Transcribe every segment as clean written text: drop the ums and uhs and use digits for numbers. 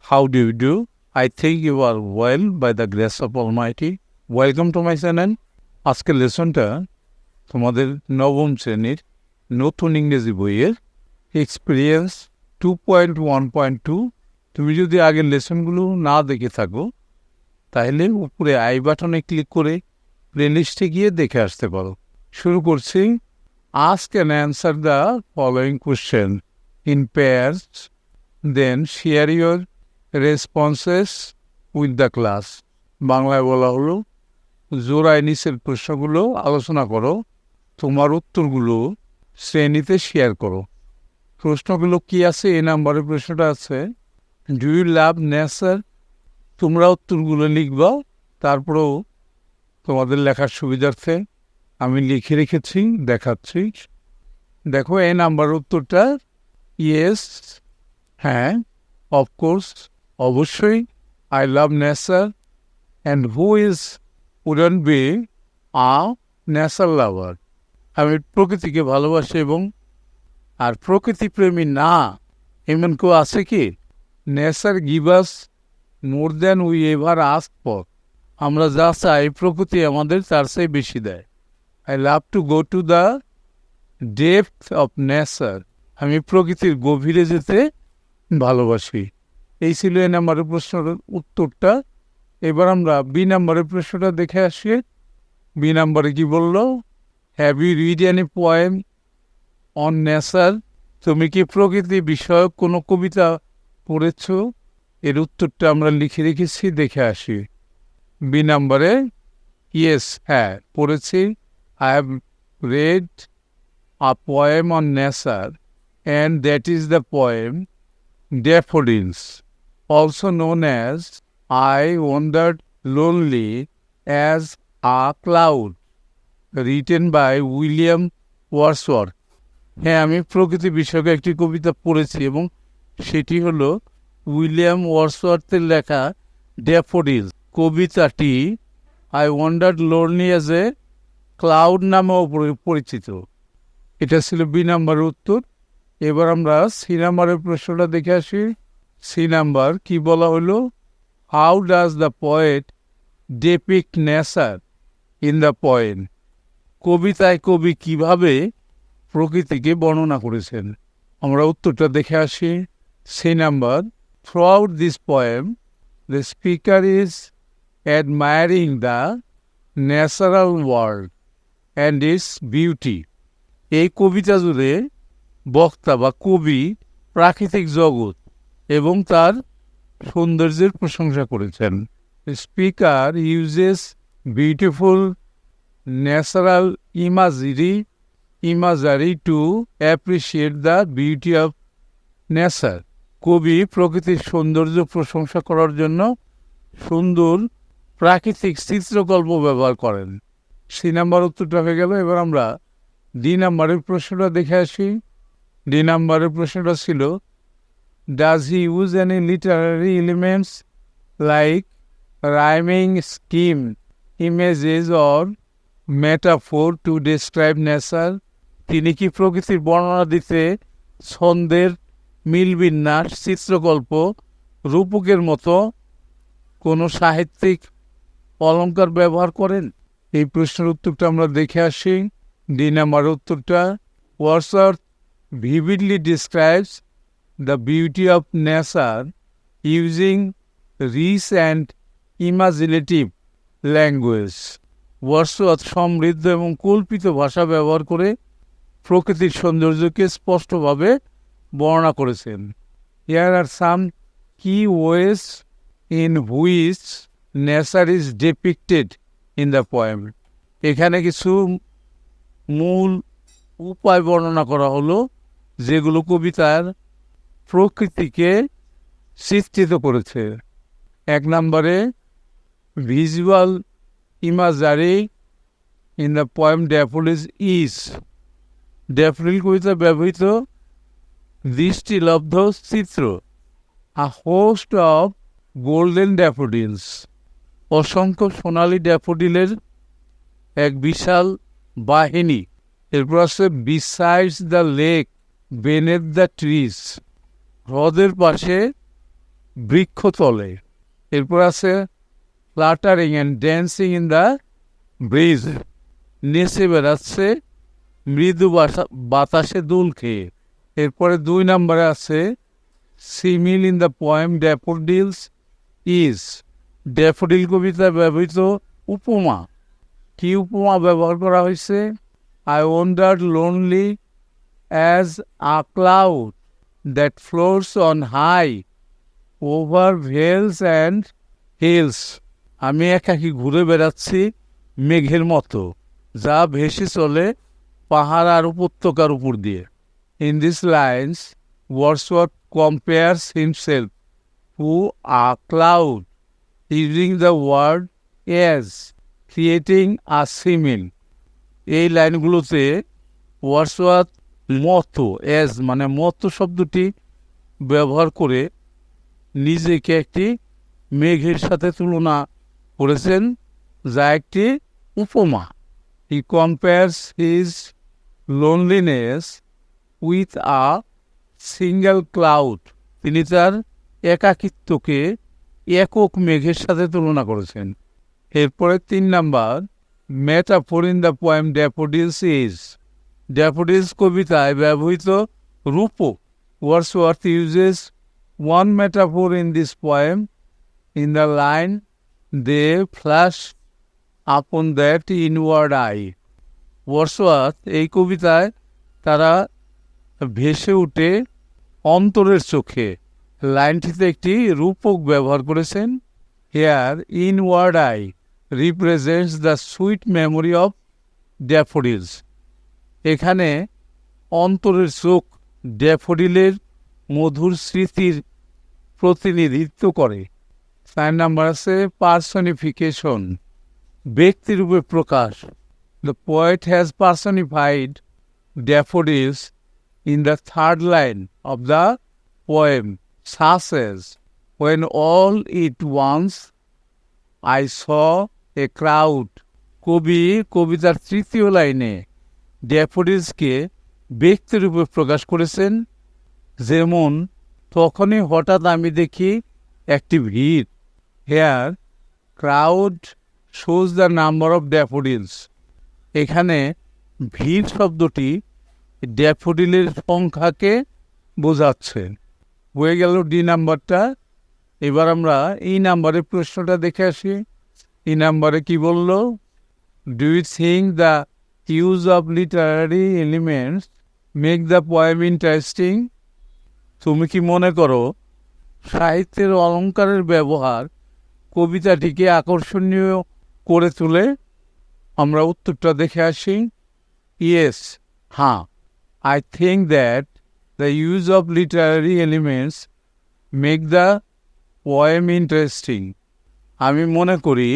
How do you do? I think you are well by the grace of Almighty. Welcome to my channel. আজকের লেসনটা তোমাদের নবম শ্রেণীর নতুন ইংরেজি বইয়ের এক্সপিরিয়েন্স 2.1.2। তুমি যদি আগের লেসনগুলো না দেখে থাকো তাহলে উপরে আই বাটনে ক্লিক করে প্লেলিস্টে গিয়ে দেখে আসতে পারো। শুরু করছি। Ask and answer the following question in pairs, then share your responses with the class. বাংলায় বলা হলো, জোড়ায় নিচের প্রশ্নগুলো আলোচনা করো, তোমার উত্তরগুলো শ্রেণীতে শেয়ার করো। প্রশ্নগুলো কি আছে? এ নাম্বারের প্রশ্নটা আছে, ডু ইউ লাভ নেচার? তোমরা উত্তরগুলো লিখবা, তারপরেও তোমাদের লেখার সুবিধার্থে আমি লিখে রেখেছি, দেখাচ্ছি। দেখো, এ নাম্বারের উত্তরটা ইয়েস, হ্যাঁ, অফকোর্স, অবশ্যই। I love nature, and who is wouldn't be a nature lover? আমি প্রকৃতিকে ভালোবাসি এবং আর প্রকৃতিপ্রেমী না এমন কেউ আছে কি? Nature give us more than we ever ask for. আমরা যা চাই প্রকৃতি আমাদের তার চেয়ে বেশি দেয়। I love to go to the depth of nature. আমি প্রকৃতির গভীরে যেতে ভালোবাসি। এই ছিল এ নাম্বারের প্রশ্নের উত্তরটা। এবার আমরা বি নাম্বারের প্রশ্নটা দেখে আসি। বি নাম্বারে কি বলল? Have you read any poem on nature? তুমি কি প্রকৃতি বিষয়ক কোনো কবিতা পড়েছ? এর উত্তরটা আমরা লিখে রেখেছি, দেখে আসি। বি নাম্বারে ইয়েস, হ্যাঁ, পড়েছি। I have read a poem on nature, and that is the poem daffodils, also known as I Wandered Lonely as a Cloud, written by William Wordsworth. হ্যাঁ, আমি প্রকৃতি বিষয়ক একটি কবিতা পড়েছি এবং সেটি হলো উইলিয়াম ওয়ার্ডসওয়ার্থের লেখা ড্যাফোডিলস। কবিতাটি I wandered lonely as a cloud নামেও পরিচিত। এটা ছিল বি নাম্বারের উত্তর। এবার আমরা সি নাম্বারের প্রশ্নটা দেখে আসি। সি নাম্বার কি বলা হলো? How does the poet depict nature in the poem? কবিতায় কবি কিভাবে প্রকৃতিকে বর্ণনা করেছেন? আমরা উত্তরটা দেখে আসি। C number, throughout this poem the speaker is admiring the natural world and its beauty. এই কবিতা জুড়ে বক্তা বা কবি প্রাকৃতিক জগৎ এবং তার সৌন্দর্যের প্রশংসা করেছেন। Speaker uses beautiful natural ইমাজারি two appreciate the beauty of nature. কবি প্রকৃতির সৌন্দর্য প্রশংসা করার জন্য সুন্দর প্রাকৃতিক চিত্রকল্প ব্যবহার করেন। সি নাম্বার উত্তরটা হয়ে গেল। এবার আমরা ডি নাম্বারের প্রশ্নটা দেখে আসি। ডি নাম্বারের প্রশ্নটা ছিল, does he use any Literary elements like rhyming scheme, images or metaphor to describe nature? তিনি কি প্রকৃতির বর্ণনা দিতে ছন্দের মিলবিন্যাস, চিত্রকল্প, রূপকের মতো কোনো সাহিত্যিক অলঙ্কার ব্যবহার করেন? এই প্রশ্নের উত্তরটা আমরা দেখে আসি। ডি নাম্বার উত্তরটা, Wordsworth vividly describes the beauty of nature using rich and imaginative language. Wordsworth সমৃদ্ধ এবং কল্পিত ভাষা ব্যবহার করে প্রকৃতির সৌন্দর্যকে স্পষ্টভাবে বর্ণনা করেছেন। Here are some key ways in which nature is depicted in the poem. এখানে কিছু মূল উপায় বর্ণনা করা হলো যেগুলো কবিতার প্রকৃতিকে চিত্রিত করেছে। এক নম্বরে, visual imagery in the poem daffodils is. Daffodil কবিতায় ব্যবহৃত দৃষ্টিলব্ধ চিত্র, a host of golden daffodils, অসংখ্য সোনালি ড্যাফোডিলের এক বিশাল বাহিনী। এরপর আছে besides the lake beneath the trees, হ্রদের পাশে বৃক্ষতলে। এরপর আছে fluttering and dancing in the breeze, নেচে বেড়াচ্ছে মৃদু বাতাসে দুল খেয়ে। এরপরে 2 নম্বরে আছে simile in the poem daffodils is, daffodil কবিতায় ব্যবহৃত উপমা। কি উপমা ব্যবহার করা হয়েছে? I wandered lonely as a cloud that floats on high over vales and hills, আমি একাকী ঘুরে বেড়াচ্ছি মেঘের মতো, যা ভেসে চলে পাহাড় আর উপত্যকার উপর দিয়ে। In this lines Wordsworth compares himself to a cloud using the word as, creating a simile. এই লাইনগুলোতে ওয়ার্ডসওয়ার্থ মতো, এজ মানে মতো শব্দটি ব্যবহার করে নিজেকে একটি মেঘের সাথে তুলনা করেছেন, যা একটি উপমা। He compares his loneliness with a single cloud, তিনি তার একাকিত্বকে একক মেঘের সাথে তুলনা করেছেন। এরপরে 3 number, metaphor in the poem daffodils is, daffodils কবিতায় ব্যবহৃত রূপক। Wordsworth uses one metaphor in this poem in the line they flash upon that inward eye. Wordsworth এই কবিতায় তারা ভেসে উঠে অন্তরের চোখে, লাইনটিতে একটি রূপক ব্যবহার করেছেন। Here inward eye represents the sweet memory of daffodils, এখানে অন্তরের চোখ ড্যাফোডিলের মধুর স্মৃতির প্রতিনিধিত্ব করে। 4 নাম্বার আছে পার্সনিফিকেশন, ব্যক্তিরূপে প্রকাশ। The poet has personified daffodils in the 3rd line of the poem such as when all at once I saw a crowd. কবিতার 3য় লাইনে ড্যাফোডিলসকে ব্যক্তিরূপে প্রকাশ করেছেন, যেমন তখনই হঠাৎ আমি দেখি একটি ভিড়। Here crowd shows the number of daffodils, এখানে ভিড় শব্দটি ড্যাফোডিলের সংখ্যাকে বোঝাচ্ছে। হয়ে গেল ডি নাম্বারটা। এবার আমরা এই নাম্বারের প্রশ্নটা দেখে আসি। এই নাম্বারে কি বলল? Do you think the use of literary elements make the poem interesting? তুমি কি মনে করো সাহিত্যের অলঙ্কারের ব্যবহার কবিতাটিকে আকর্ষণীয় করে তোলে? আমরা উত্তরটা দেখে আসি। ইয়েস, হ্যাঁ। I think that the use of literary elements make the poem interesting, আমি মনে করি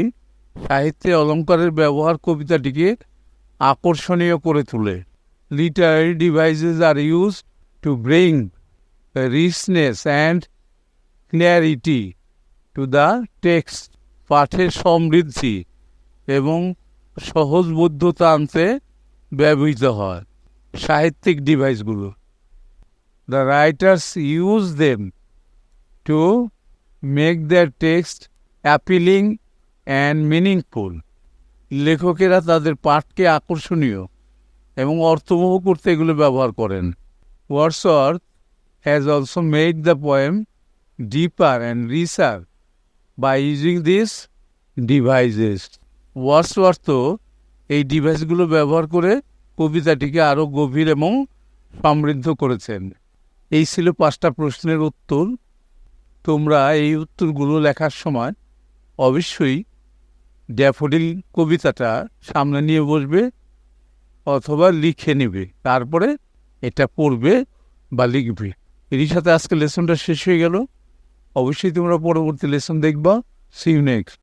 সাহিত্যে অলঙ্কারের ব্যবহার কবিতাটিকে আকর্ষণীয় করে তোলে। Literary devices are use to bring richness and clarity to the text, পাঠের সমৃদ্ধি এবং সহজবোধ্যতা আনতে ব্যবহৃত হয় সাহিত্যিক ডিভাইসগুলো। The writers use them to make their text appealing and meaningful. লেখকেরা তাদের পাঠকে আকর্ষণীয় এবং অর্থবহ করতে এগুলো ব্যবহার করেন। Wordsworth has also made the poem deeper and richer by using these devices. Wordsworth এই ডিভাইসগুলো ব্যবহার করে কবিতাটিকে আরও গভীর এবং সমৃদ্ধ করেছেন। এই ছিল 5টা প্রশ্নের উত্তর। তোমরা এই উত্তরগুলো লেখার সময় অবশ্যই ড্যাফোডিল কবিতাটা সামনে নিয়ে বসবে অথবা লিখে নেবে, তারপরে এটা পড়বে বা লিখবে। এরই সাথে আজকে লেসনটা শেষ হয়ে গেল। অবশ্যই তোমরা পরবর্তী লেসন দেখবা। See you next.